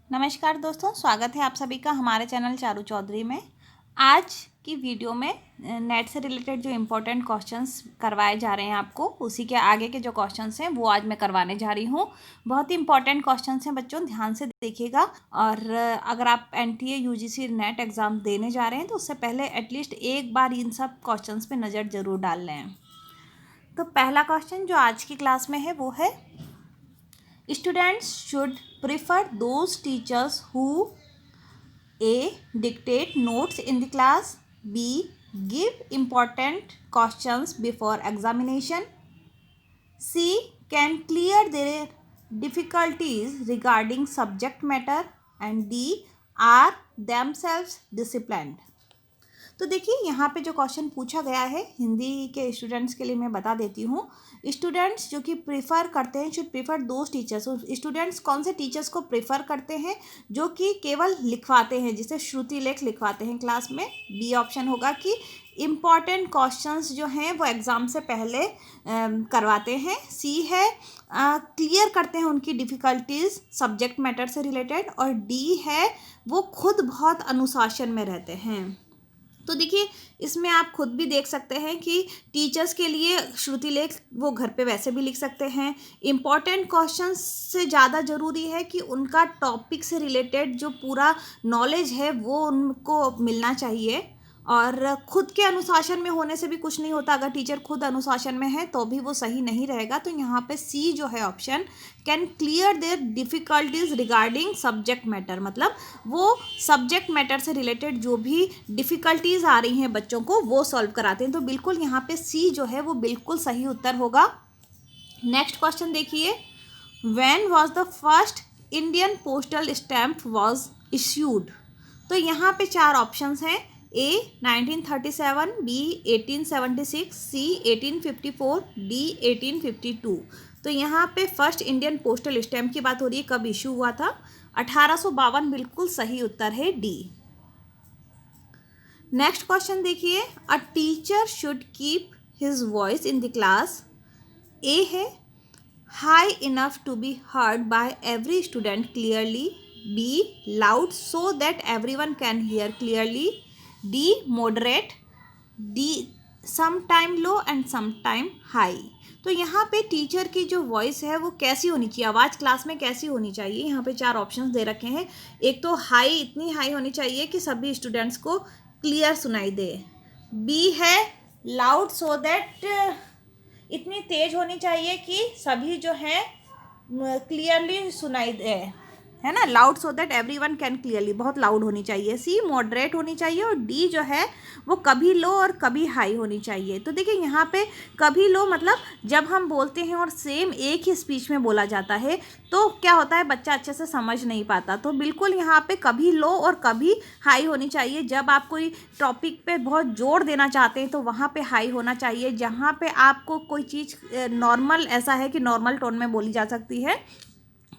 नमस्कार दोस्तों, स्वागत है आप सभी का हमारे चैनल चारू चौधरी में। आज की वीडियो में नेट से रिलेटेड जो इम्पोर्टेंट क्वेश्चंस करवाए जा रहे हैं आपको, उसी के आगे के जो क्वेश्चंस हैं वो आज मैं करवाने जा रही हूँ। बहुत ही इंपॉर्टेंट क्वेश्चंस हैं बच्चों, ध्यान से देखिएगा। और अगर आप NTA UGC नेट एग्ज़ाम देने जा रहे हैं तो उससे पहले एटलीस्ट एक बार इन सब क्वेश्चंस पे नज़र ज़रूर डाल लें। तो पहला क्वेश्चन जो आज की क्लास में है वो है, students should prefer those teachers who A. dictate notes in the class, B. give important questions before examination, C. can clear their difficulties regarding subject matter, and D. are themselves disciplined। तो देखिए यहाँ पे जो question पूछा गया है हिंदी के students के लिए मैं बता देती हूँ। स्टूडेंट्स जो कि प्रेफर करते हैं, should prefer those teachers. Students कौन से टीचर्स को प्रेफर करते हैं? जो कि केवल लिखवाते हैं, जिसे श्रुति लेख लिखवाते हैं क्लास में। बी ऑप्शन होगा कि इम्पॉर्टेंट क्वेश्चंस जो हैं वो एग्ज़ाम से पहले करवाते हैं। सी है क्लियर करते हैं उनकी डिफ़िकल्टीज़ सब्जेक्ट मैटर से रिलेटेड, और डी है वो खुद बहुत अनुशासन में रहते हैं। तो देखिए इसमें आप खुद भी देख सकते हैं कि टीचर्स के लिए श्रुति लेख वो घर पे वैसे भी लिख सकते हैं। इम्पॉर्टेंट क्वेश्चंस से ज़्यादा ज़रूरी है कि उनका टॉपिक से रिलेटेड जो पूरा नॉलेज है वो उनको मिलना चाहिए। और खुद के अनुशासन में होने से भी कुछ नहीं होता। अगर टीचर खुद अनुशासन में है तो भी वो सही नहीं रहेगा। तो यहाँ पे सी जो है option, can clear their difficulties regarding subject matter, मतलब वो सब्जेक्ट मैटर से रिलेटेड जो भी डिफ़िकल्टीज़ आ रही हैं बच्चों को वो सॉल्व कराते हैं। तो बिल्कुल यहाँ पे सी जो है वो बिल्कुल सही उत्तर होगा। नेक्स्ट क्वेश्चन देखिए, when was the first Indian postal stamp was issued. तो यहाँ पे चार ऑप्शंस हैं। A 1937, B 1876, C 1854, D 1852। तो यहाँ पे फर्स्ट इंडियन पोस्टल स्टैम्प की बात हो रही है, कब इशू हुआ था? 1852 बिल्कुल सही उत्तर है डी। नेक्स्ट क्वेश्चन देखिए, a teacher should keep his voice in the class. A है high enough to be heard by every student clearly, B loud so that everyone can hear clearly, D moderate, D some time low and some time high. तो यहाँ पे teacher की जो voice है वो कैसी होनी चाहिए, आवाज़ क्लास में कैसी होनी चाहिए? यहाँ पे चार ऑप्शंस दे रखे हैं। एक तो हाई, इतनी हाई होनी चाहिए कि सभी स्टूडेंट्स को क्लियर सुनाई दे। बी है लाउड सो दैट, इतनी तेज होनी चाहिए कि सभी जो है क्लियरली सुनाई दे, है ना, loud so that everyone can clearly, बहुत लाउड होनी चाहिए। सी मॉडरेट होनी चाहिए, और डी जो है वो कभी लो और कभी हाई होनी चाहिए। तो देखिए यहाँ पे कभी लो मतलब जब हम बोलते हैं और सेम एक ही स्पीच में बोला जाता है तो क्या होता है, बच्चा अच्छे से समझ नहीं पाता। तो बिल्कुल यहाँ पे कभी लो और कभी हाई होनी चाहिए। जब आप कोई टॉपिक पे बहुत जोर देना चाहते हैं तो वहाँ पे हाई होना चाहिए। जहाँ पे आपको कोई चीज़ नॉर्मल ऐसा है कि नॉर्मल टोन में बोली जा सकती है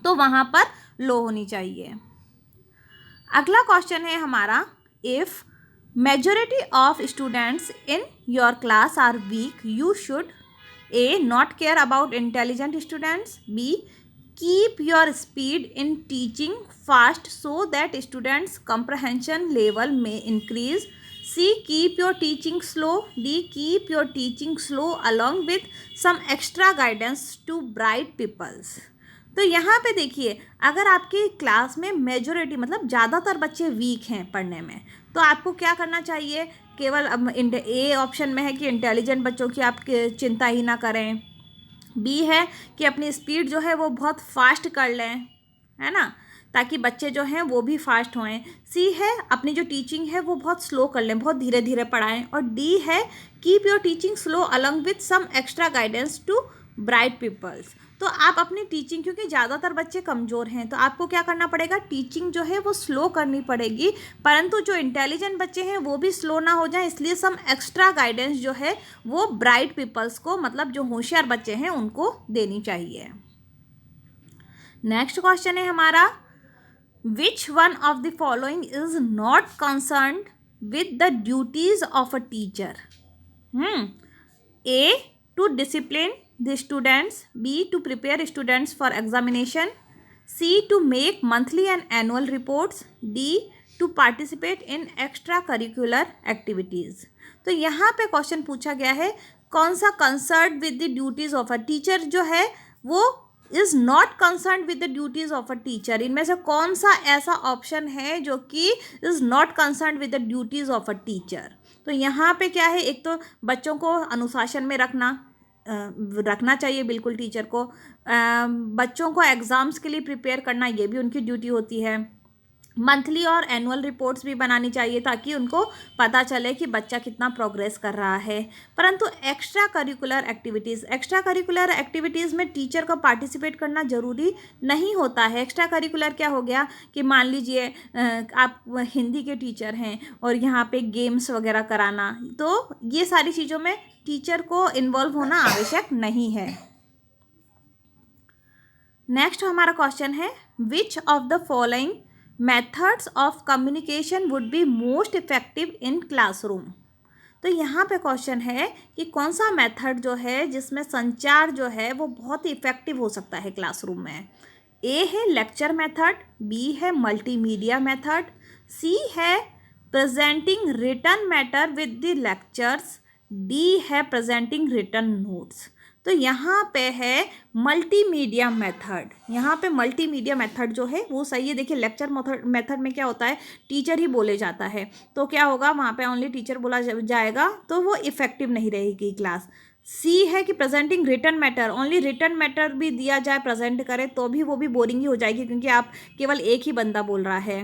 तो वहाँ पर लो होनी चाहिए। अगला क्वेश्चन है हमारा, if majority of students in your class are weak you should A not care about intelligent students, B keep your speed in teaching fast so that students comprehension level में increase, C keep your teaching slow, D keep your teaching slow along with some extra guidance to bright peoples. तो यहाँ पे देखिए, अगर आपकी class में majority मतलब ज़्यादातर बच्चे वीक हैं पढ़ने में तो आपको क्या करना चाहिए? केवल ए ऑप्शन में है कि इंटेलिजेंट बच्चों की आप चिंता ही ना करें, बी है कि अपनी स्पीड जो है वो बहुत फास्ट कर लें, है ना, ताकि बच्चे जो हैं वो भी फास्ट होएं, सी है अपनी जो टीचिंग है वो बहुत स्लो कर लें, बहुत धीरे धीरे पढ़ाएं, और डी है keep your teaching slow along with some extra guidance to bright peoples. तो आप अपनी टीचिंग, क्योंकि ज़्यादातर बच्चे कमज़ोर हैं तो आपको क्या करना पड़ेगा, टीचिंग जो है वो स्लो करनी पड़ेगी, परंतु जो इंटेलिजेंट बच्चे हैं वो भी स्लो ना हो जाए, इसलिए सम एक्स्ट्रा गाइडेंस जो है वो ब्राइट पीपल्स को, मतलब जो होशियार बच्चे हैं उनको देनी चाहिए। नेक्स्ट क्वेश्चन है हमारा, which one of the following is not concerned with the duties of a teacher? A to discipline the students, B to prepare students for examination, C. To make monthly and annual reports. D. To participate in extra curricular activities. तो यहाँ पे question पूछा गया है कौन सा concern with the duties of a teacher जो है वो is not concern with the duties of a teacher. इनमें से कौन सा ऐसा ऑप्शन है जो कि is not concern with the duties of a teacher. तो यहाँ पे क्या है, एक तो बच्चों को अनुशासन में रखना चाहिए बिल्कुल टीचर को. बच्चों को एग्ज़ाम्स के लिए प्रिपेयर करना ये भी उनकी ड्यूटी होती है. मंथली और एनुअल रिपोर्ट्स भी बनानी चाहिए ताकि उनको पता चले कि बच्चा कितना प्रोग्रेस कर रहा है. परंतु एक्स्ट्रा करिकुलर एक्टिविटीज़ में टीचर को पार्टिसिपेट करना ज़रूरी नहीं होता है. एक्स्ट्रा करिकुलर क्या हो गया कि मान लीजिए आप हिंदी के टीचर हैं और यहाँ पे गेम्स वगैरह कराना, तो ये सारी चीज़ों में टीचर को इन्वॉल्व होना आवश्यक नहीं है. नेक्स्ट हमारा क्वेश्चन है विच of the following methods of communication would be most effective in classroom. तो यहाँ पे क्वेश्चन है कि कौन सा मेथड जो है जिसमें संचार जो है वो बहुत ही इफेक्टिव हो सकता है क्लासरूम में. ए है लेक्चर मेथड, बी है मल्टीमीडिया मेथड, सी है presenting written matter with the lectures, D है प्रेजेंटिंग रिटन नोट्स. तो यहाँ पे है मल्टीमीडिया मेथड. यहाँ पे मल्टीमीडिया मेथड जो है वो सही है. देखिए लेक्चर मेथड में क्या होता है, टीचर ही बोले जाता है, तो क्या होगा वहाँ पे ओनली टीचर बोला जाएगा, तो वो इफेक्टिव नहीं रहेगी क्लास. सी है कि presenting written matter, only written matter भी दिया जाए प्रेजेंट करे तो भी वो भी बोरिंग ही हो जाएगी क्योंकि आप केवल एक ही बंदा बोल रहा है.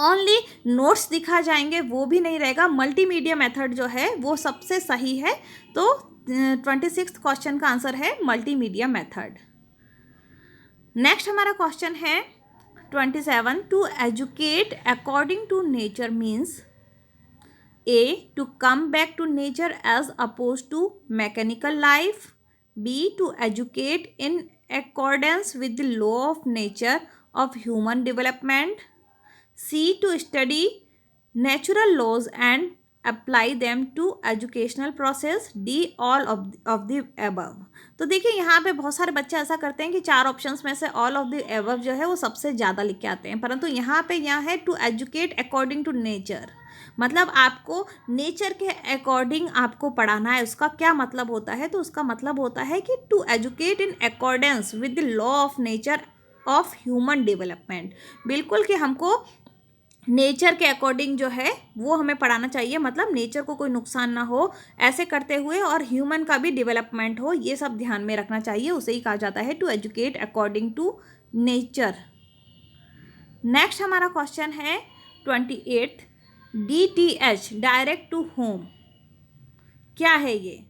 ओनली नोट्स दिखा जाएंगे वो भी नहीं रहेगा. मल्टीमीडिया मेथड जो है वो सबसे सही है. तो 26th क्वेश्चन का आंसर है मल्टीमीडिया मेथड. नेक्स्ट हमारा क्वेश्चन है 27. To educate according to nature means A to come back to nature as oppose to mechanical life, B to educate in accordance with the law of nature of human development, C to study natural laws and apply them to educational process, D all of the above. तो देखिए यहाँ पे बहुत सारे बच्चे ऐसा करते हैं कि चार ऑप्शंस में से ऑल ऑफ द एबव जो है वो सबसे ज़्यादा लिख के आते हैं, परंतु यहाँ पे है to educate according to nature. मतलब आपको नेचर के अकॉर्डिंग आपको पढ़ाना है. उसका क्या मतलब होता है, तो उसका मतलब होता है कि to educate in accordance with the law of nature of human development. बिल्कुल कि हमको नेचर के अकॉर्डिंग जो है वो हमें पढ़ाना चाहिए, मतलब नेचर को कोई नुकसान ना हो ऐसे करते हुए, और ह्यूमन का भी डेवलपमेंट हो, ये सब ध्यान में रखना चाहिए. उसे ही कहा जाता है to educate according to nature. Next हमारा क्वेश्चन है 28. DTH डायरेक्ट टू होम क्या है ये.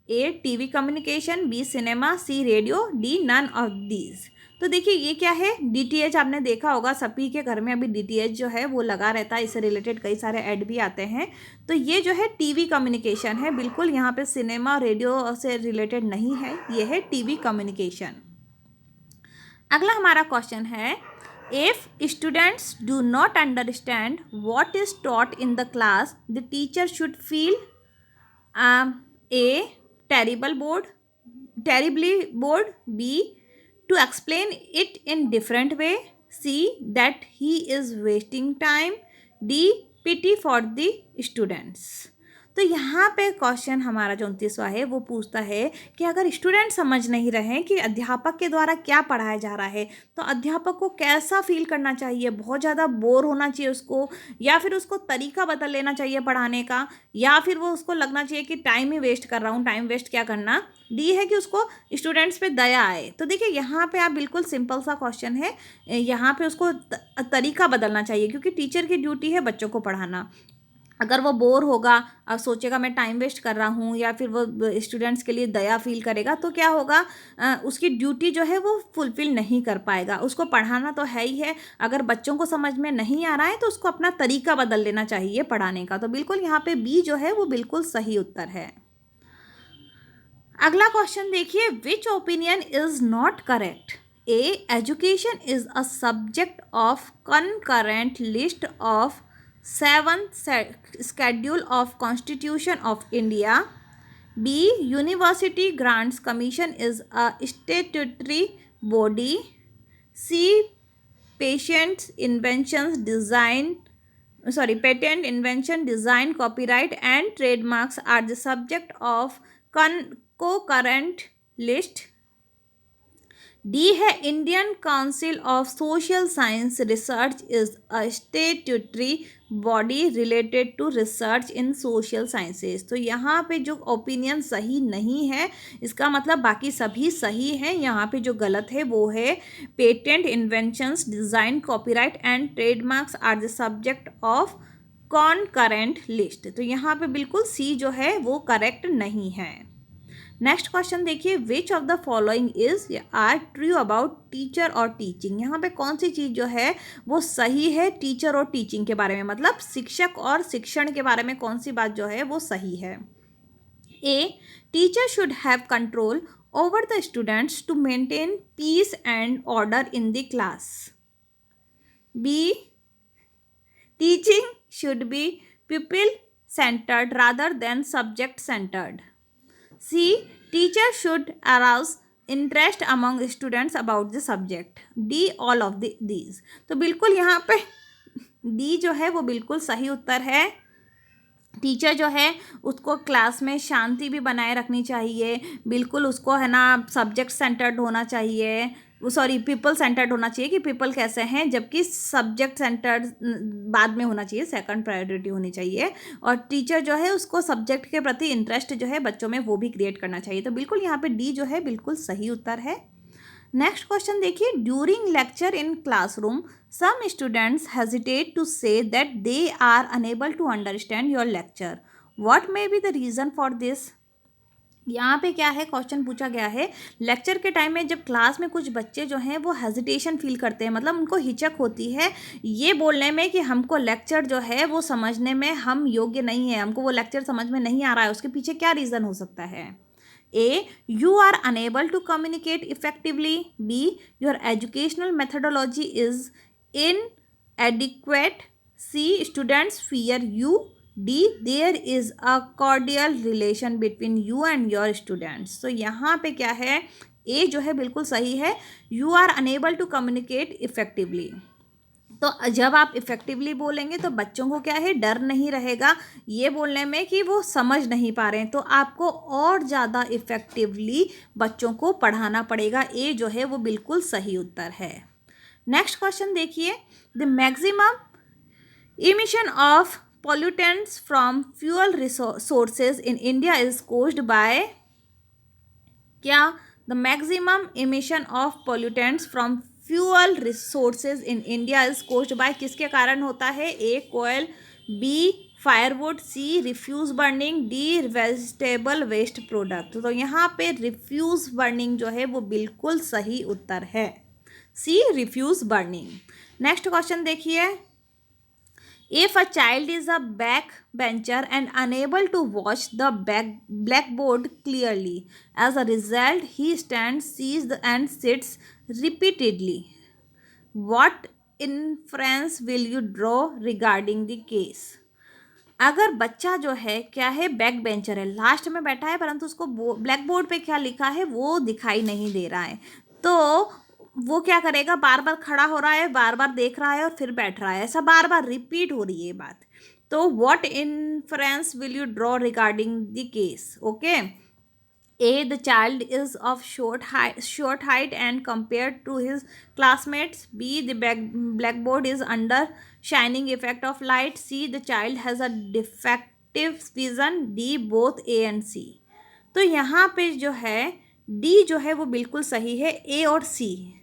A TV communication, B cinema, C radio, D none of these. तो देखिए ये क्या है, DTH आपने देखा होगा सभी के घर में अभी DTH जो है वो लगा रहता है. इससे रिलेटेड कई सारे ऐड भी आते हैं. तो ये जो है टीवी कम्युनिकेशन है. बिल्कुल यहाँ पे सिनेमा रेडियो से रिलेटेड नहीं है, ये है टीवी कम्युनिकेशन. अगला हमारा क्वेश्चन है if students do not understand what is taught in the class the teacher should feel a terribly bored, B to explain it in different way, C that he is wasting time, D pity for the students. तो यहाँ पे question हमारा जो 29वां है वो पूछता है कि अगर स्टूडेंट समझ नहीं रहे हैं कि अध्यापक के द्वारा क्या पढ़ाया जा रहा है तो अध्यापक को कैसा फील करना चाहिए. बहुत ज़्यादा बोर होना चाहिए उसको, या फिर उसको तरीका बदल लेना चाहिए पढ़ाने का, या फिर वो उसको लगना चाहिए कि टाइम ही वेस्ट कर रहा हूँ. टाइम वेस्ट क्या करना. डी है कि उसको स्टूडेंट्स पे दया आए. तो देखिए यहाँ पे आप बिल्कुल सिंपल सा क्वेश्चन है, यहाँ पे उसको तरीका बदलना चाहिए क्योंकि टीचर की ड्यूटी है बच्चों को पढ़ाना. अगर वो बोर होगा और सोचेगा मैं टाइम वेस्ट कर रहा हूँ, या फिर वो स्टूडेंट्स के लिए दया फील करेगा, तो क्या होगा, उसकी ड्यूटी जो है वो फुलफिल नहीं कर पाएगा. उसको पढ़ाना तो है ही है, अगर बच्चों को समझ में नहीं आ रहा है तो उसको अपना तरीका बदल लेना चाहिए पढ़ाने का. तो बिल्कुल यहाँ पे बी जो है वो बिल्कुल सही उत्तर है. अगला क्वेश्चन देखिए which opinion is not correct. A education is a subject of concurrent list of 7th schedule of Constitution of India, B University Grants Commission is a statutory body, C patent, invention, design, copyright and trademarks are the subject of concurrent list. D है Indian council of social science research is a statutory body related to research in social sciences. तो यहाँ पे जो opinion सही नहीं है इसका मतलब बाकी सभी सही हैं। यहाँ पे जो गलत है वो है patent, inventions, design, copyright and trademarks are the subject of concurrent list. तो यहाँ पे बिल्कुल सी जो है वो करेक्ट नहीं है। नेक्स्ट क्वेश्चन देखिए, which of the following is are true about teacher और टीचिंग। यहाँ पे कौन सी चीज़ जो है वो सही है टीचर और टीचिंग के बारे में, मतलब शिक्षक और शिक्षण के बारे में कौन सी बात जो है वो सही है। A, teacher should have control over the students to maintain peace and order in the class. B, teaching should be people centred rather than subject centred. C, teacher should arouse interest among students about the subject. D, all of these. तो बिल्कुल यहाँ पे D जो है वो बिल्कुल सही उत्तर है। टीचर जो है उसको क्लास में शांति भी बनाए रखनी चाहिए, बिल्कुल उसको है ना सब्जेक्ट सेंटर्ड होना चाहिए, पीपल सेंटर्ड होना चाहिए कि पीपल कैसे हैं, जबकि सब्जेक्ट सेंटर्ड बाद में होना चाहिए, सेकंड प्रायोरिटी होनी चाहिए। और टीचर जो है उसको सब्जेक्ट के प्रति इंटरेस्ट जो है बच्चों में वो भी क्रिएट करना चाहिए। तो बिल्कुल यहाँ पे डी जो है बिल्कुल सही उत्तर है। नेक्स्ट क्वेश्चन देखिए, during lecture in classroom some students hesitate to say that they are unable to understand your lecture, what may be the reason for this. यहाँ पे क्या है, क्वेश्चन पूछा गया है लेक्चर के टाइम में जब क्लास में कुछ बच्चे जो हैं वो हेजिटेशन फील करते हैं, मतलब उनको हिचक होती है ये बोलने में कि हमको लेक्चर जो है वो समझने में हम योग्य नहीं है, हमको वो लेक्चर समझ में नहीं आ रहा है, उसके पीछे क्या रीज़न हो सकता है। A, you are unable to communicate effectively. B, your educational methodology is inadequate. C, students fear you. D, there is a cordial relation between you and your students. So यहाँ पे क्या है, A जो है बिल्कुल सही है, you are unable to communicate effectively. तो जब आप इफ़ेक्टिवली बोलेंगे तो बच्चों को क्या है, डर नहीं रहेगा ये बोलने में कि वो समझ नहीं पा रहे हैं, तो आपको और ज़्यादा इफ़ेक्टिवली बच्चों को पढ़ाना पड़ेगा। ए जो है वो बिल्कुल सही उत्तर है। नेक्स्ट क्वेश्चन देखिए, the maximum emission of pollutants from fuel sources in India is caused by क्या। The maximum emission of pollutants from fuel resources in India is caused by किसके कारण होता है। A, coal, B, firewood, C, refuse burning, D, vegetable waste product. तो यहाँ पे refuse burning जो है वो बिल्कुल सही उत्तर है, सी, रिफ्यूज़ बर्निंग। नेक्स्ट क्वेश्चन देखिए, if a child is a backbencher and unable to watch the blackboard clearly, as a result he stands, sees and sits repeatedly, what inference will you draw regarding the case। अगर बच्चा जो है क्या है, back bencher है, last में बैठा है परंतु उसको ब्लैक बोर्ड पे क्या लिखा है वो दिखाई नहीं दे रहा है, तो वो क्या करेगा, बार बार खड़ा हो रहा है, बार बार देख रहा है और फिर बैठ रहा है, ऐसा बार बार रिपीट हो रही है बात। तो what inference will you draw regarding the case. Okay, A, the child is of short height and compared to his classmates. B, the blackboard is under shining effect of light. C, the child has a defective vision. D, both A and C. तो यहाँ पे जो है D जो है वो बिल्कुल सही है, ए और सी,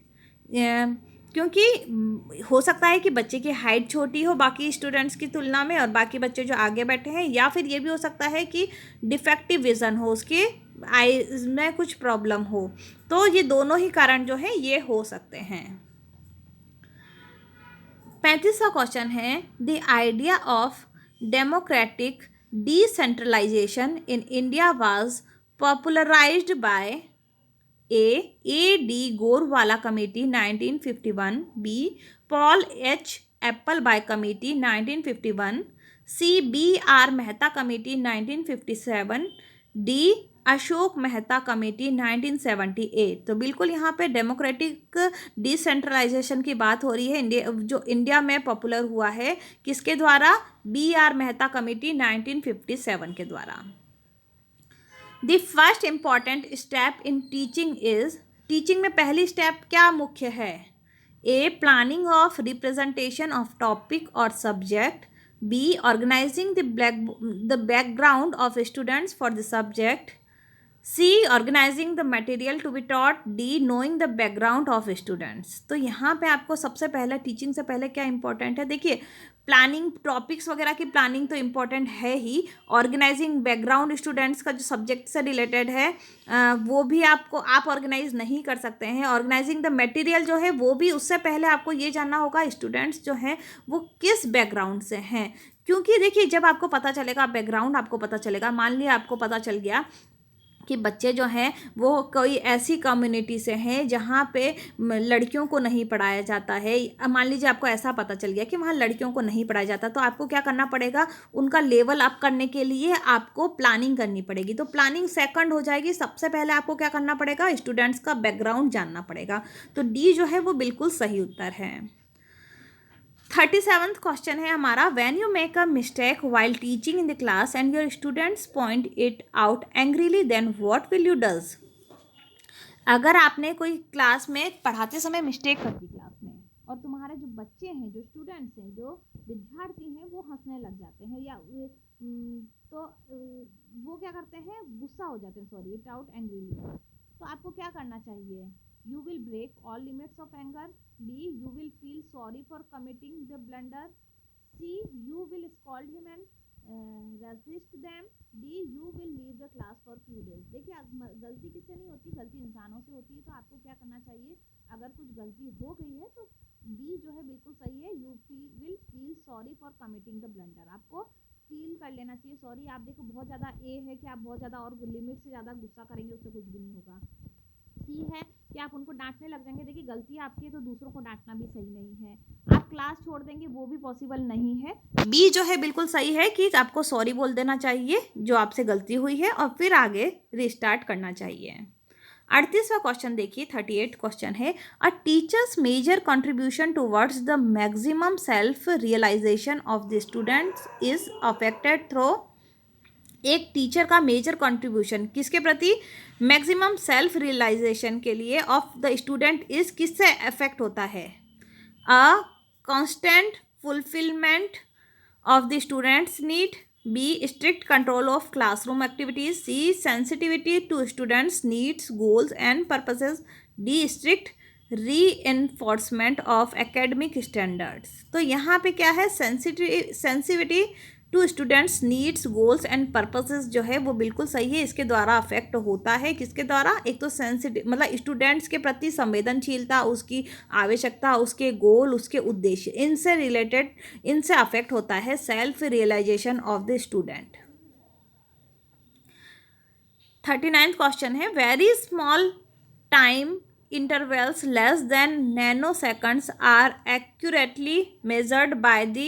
क्योंकि हो सकता है कि बच्चे की हाइट छोटी हो बाकी स्टूडेंट्स की तुलना में और बाकी बच्चे जो आगे बैठे हैं, या फिर ये भी हो सकता है कि डिफेक्टिव विज़न हो, उसके आईज में कुछ प्रॉब्लम हो, तो ये दोनों ही कारण जो है ये हो सकते हैं। 35वां क्वेश्चन है, the idea of democratic decentralisation in India was popularised by A D Gorwala committee 1951, B, Paul H Appleby committee 1951, C, B R Mehta committee 1957, D, Ashok Mehta committee 1978। तो बिल्कुल यहाँ पे डेमोक्रेटिक डिसेंट्रलाइजेशन की बात हो रही है, जो इंडिया में पॉपुलर हुआ है, किसके द्वारा? BR मेहता कमेटी 1957 के द्वारा। The first important step in teaching is, teaching में पहली स्टेप क्या मुख्य है? A, planning of representation of topic और subject. B, organising the background of students for the subject. C, organising the material to be taught. D, knowing the background of students. तो यहाँ पे आपको सबसे पहले टीचिंग से पहले क्या इंपॉर्टेंट है? देखिए, प्लानिंग, टॉपिक्स वगैरह की प्लानिंग तो इम्पॉर्टेंट है ही। ऑर्गेनाइजिंग बैकग्राउंड स्टूडेंट्स का जो सब्जेक्ट से रिलेटेड है वो भी आप ऑर्गेनाइज नहीं कर सकते हैं। ऑर्गेनाइजिंग द मटेरियल जो है वो भी, उससे पहले आपको ये जानना होगा स्टूडेंट्स जो हैं वो किस बैकग्राउंड से हैं। क्योंकि देखिए, जब आपको पता चलेगा बैकग्राउंड, आपको पता चलेगा, मान लिया आपको पता चल गया कि बच्चे जो हैं वो कोई ऐसी कम्युनिटी से हैं जहाँ पे लड़कियों को नहीं पढ़ाया जाता है। मान लीजिए आपको ऐसा पता चल गया कि वहाँ लड़कियों को नहीं पढ़ाया जाता, तो आपको क्या करना पड़ेगा? उनका लेवल अप करने के लिए आपको प्लानिंग करनी पड़ेगी। तो प्लानिंग सेकंड हो जाएगी। सबसे पहले आपको क्या करना पड़ेगा? स्टूडेंट्स का बैकग्राउंड जानना पड़ेगा। तो डी जो है वो बिल्कुल सही उत्तर है। 37th क्वेश्चन है हमारा, when you make a mistake while teaching in the class and your students point it out angrily, then what will you does? अगर आपने कोई क्लास में पढ़ाते समय मिस्टेक कर दी क्लास में, और तुम्हारे जो बच्चे हैं, जो स्टूडेंट्स हैं, जो विद्यार्थी हैं, वो हंसने लग जाते हैं, या तो वो क्या करते हैं? गुस्सा हो जाते हैं, सॉरी, इट आउट एंग्रीली। तो आपको क्या करना चाहिए? You will break all limits of anger. B, you will feel sorry for committing the blunder. C, you will scold him and resist them. D, you will leave the class for few days. देखिए, गलती किससे नहीं होती? गलती इंसानों से होती है। तो आपको क्या करना चाहिए? अगर कुछ गलती हो गई है तो B जो है बिल्कुल सही है, you will feel sorry for committing the blunder। आपको फील कर लेना चाहिए सॉरी। आप देखो, बहुत ज़्यादा ए है कि आप बहुत ज़्यादा और लिमिट से ज़्यादा गुस्सा करेंगे, उससे कुछ भी नहीं होगा। सी है कि आप उनको डांटने लग जाएंगे। देखिए, गलती आपकी है तो दूसरों को डांटना भी सही नहीं है। आप क्लास छोड़ देंगे, वो भी पॉसिबल नहीं है। बी जो है बिल्कुल सही है कि आपको सॉरी बोल देना चाहिए जो आपसे गलती हुई है, और फिर आगे रिस्टार्ट करना चाहिए। 38वां क्वेश्चन देखिए, 38 क्वेश्चन है, a teacher's major contribution towards the maximum self realisation of the students is affected through. एक टीचर का मेजर कंट्रीब्यूशन किसके प्रति? मैक्सिमम सेल्फ रियलाइजेशन के लिए ऑफ द स्टूडेंट इज, किससे अफेक्ट होता है? A constant fulfilment of the students need. B, strict control of classroom activities. C, sensitivity to students needs, goals and purposes. D, strict reinforcement of academic standards. तो यहाँ पे क्या है? Sensitivity to students needs, goals and purposes जो है वो बिल्कुल सही है। इसके द्वारा अफेक्ट होता है, किसके द्वारा? एक तो सेंसिटिव मतलब स्टूडेंट्स के प्रति संवेदनशीलता, उसकी आवश्यकता, उसके गोल, उसके उद्देश्य, इनसे रिलेटेड, इनसे अफेक्ट होता है self realisation of the student. 39th question है, very small time intervals less than nanoseconds are accurately measured by the,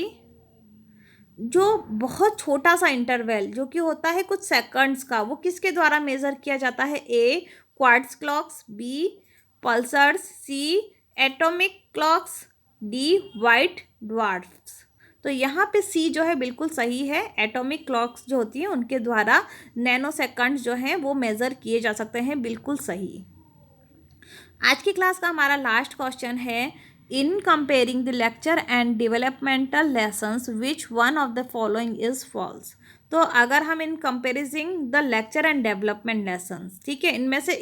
जो बहुत छोटा सा इंटरवल जो कि होता है कुछ सेकंड्स का, वो किसके द्वारा मेज़र किया जाता है? A, quartz clocks. B, pulsars. C, atomic clocks. D, white dwarfs. तो यहाँ पे सी जो है बिल्कुल सही है। एटॉमिक क्लॉक्स जो होती हैं उनके द्वारा नैनो सेकंड्स जो हैं वो मेज़र किए जा सकते हैं, बिल्कुल सही। आज की क्लास का हमारा लास्ट क्वेश्चन है, in comparing the lecture and developmental lessons which one of the following is false. तो अगर हम in comparing the lecture and development lessons, ठीक है, इनमें से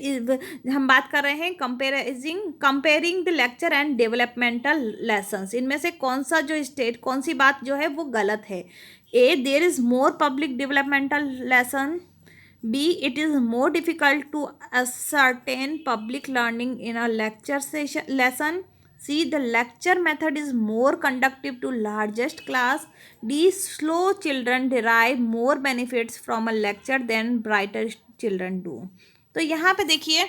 हम बात कर रहे हैं comparing the lecture and developmental lessons, इनमें से कौन सा जो कौन सी बात जो है वो गलत है? A, there is more public developmental lesson. B, it is more difficult to ascertain public learning in a lecture lesson. C, the lecture method is more conducive to largest class. D, slow children derive more benefits from a lecture than brighter children do. तो यहाँ पे देखिए,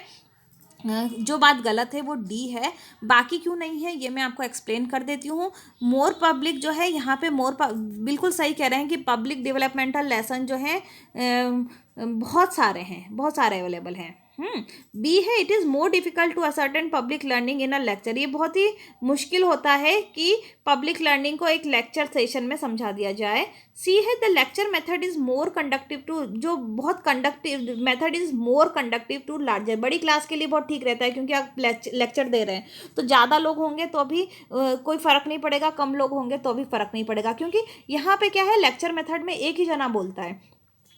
जो बात गलत है वो D है, बाकी क्यों नहीं है ये मैं आपको एक्सप्लेन कर देती हूँ। मोर पब्लिक जो है यहाँ पे बिल्कुल सही कह रहे हैं कि पब्लिक डेवलपमेंटल लेसन जो है बहुत सारे हैं, बहुत सारे अवेलेबल हैं। बी है it is more difficult to ascertain public learning in a lecture, ये बहुत ही मुश्किल होता है कि पब्लिक लर्निंग को एक लेक्चर सेशन में समझा दिया जाए। सी है the lecture method is more conductive to, जो बहुत conductive method is more conductive to larger, बड़ी क्लास के लिए बहुत ठीक रहता है क्योंकि आप लेक्चर दे रहे हैं तो ज़्यादा लोग होंगे तो भी कोई फ़र्क नहीं पड़ेगा, कम लोग होंगे तो भी फ़र्क नहीं पड़ेगा, क्योंकि यहाँ पे क्या है लेक्चर मेथड में एक ही जना बोलता है,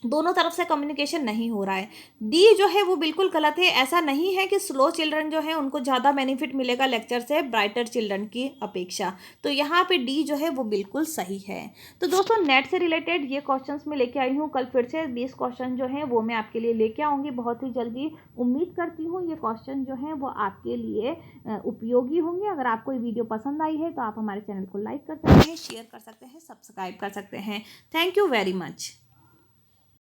दोनों तरफ से कम्युनिकेशन नहीं हो रहा है। डी जो है वो बिल्कुल गलत है, ऐसा नहीं है कि स्लो चिल्ड्रन जो है उनको ज़्यादा बेनिफिट मिलेगा लेक्चर से ब्राइटर चिल्ड्रन की अपेक्षा, तो यहाँ पे डी जो है वो बिल्कुल सही है। तो दोस्तों नेट से रिलेटेड ये क्वेश्चंस मैं लेके आई हूँ, कल फिर से 20 क्वेश्चन जो हैं वो मैं आपके लिए लेके आऊँगी बहुत ही जल्दी। उम्मीद करती हूँ ये क्वेश्चन जो हैं वो आपके लिए उपयोगी होंगे। अगर आपको ये वीडियो पसंद आई है तो आप हमारे चैनल को लाइक कर सकते हैं, शेयर कर सकते हैं, सब्सक्राइब कर सकते हैं। Thank you very much.